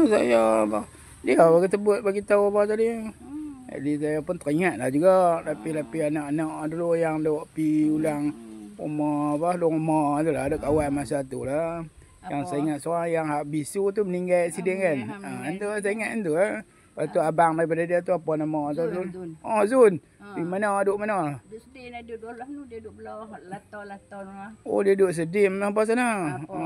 saya apa. Dia bagi tebut bagi tahu apa tadi. Jadi saya pun teringatlah juga lapi-lapi anak-anak dulu yang duk pi ulang rumah apa rumah tu lah ada kawan masa tu lah. Yang saya ingat seorang yang hak bisu tu meninggal accident kan. Itu saya ingat tu lah. Lepas tu abang daripada dia tu apa nama tu? Zun. Oh Zun. Di mana duk mana? Dia sedih nak duduk lah tu dia duduk belah latar-latar lah. Oh dia duduk sedim apa sana? Apa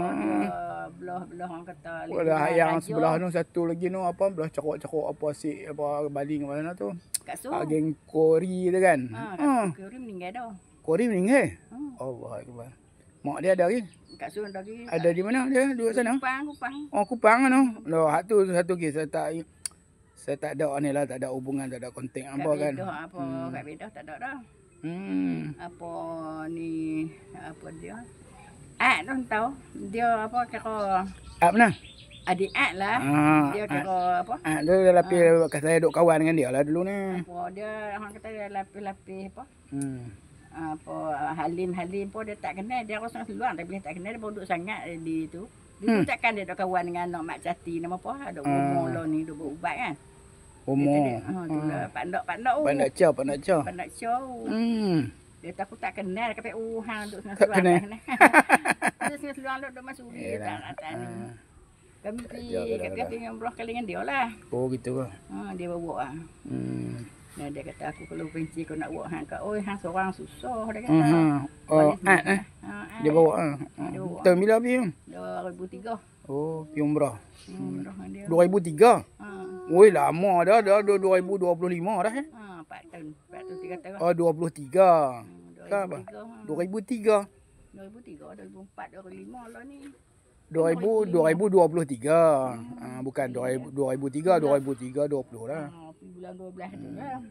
belah orang kata Belah yang sebelah tu satu lagi tu apa belah cakok-cakok apa si apa baling mana tu? Kat Su. Geng Kori tu kan. Kori meninggal dah. Kori meninggal? Allah Akbar. Mak dia ada lagi? Kat Su ada lagi. Ada di mana dia? Duduk sana? Kupang. Oh Kupang tu. Loh hak tu satu kes saya tak ada ni lah, tak ada hubungan, tak ada kontak apa kan. Kat Bedah tak ada dah. Apa ni apa dia? Tu tahu. Dia apa kira mana? adik lah. Dia kira apa? Dia lapi saya duk kawan dengan dia lah dulu ni. Apa dia orang kata dia lapis-lapis apa? Apa Halim pun dia tak kenal, dia rasa seluar tapi tak kenal, dia baru duduk sangat di tu. Dia takkan dia duk kawan dengan anak Mak Cati nama apa? Ada umur lah ni duk berubat kan. Umur. Itulah pandak. Pandak Chow. Dia takut tak kenal kata hang duk Tak kenal. Dia seluar duk masuk dia tak ni. Kami pergi ngobrol kali dengan dia lah. Oh gitu ke? Dia bawa Nah, dia kata aku kalau benci kau nak buat hang kat. Oi hang seorang susah dia kata. Dia bawa tahun bila pergi? 2003. Oh, pergi umrah. Umrah dia. 2003. Oi lama dah 2025 dah 4 tahun 3 tahun. Oh 23. Apa? 2003. 2003, 2004, 2005 lah ni. 2023. Bukan 2003, 2020 lah. Bulan 12 tu lah.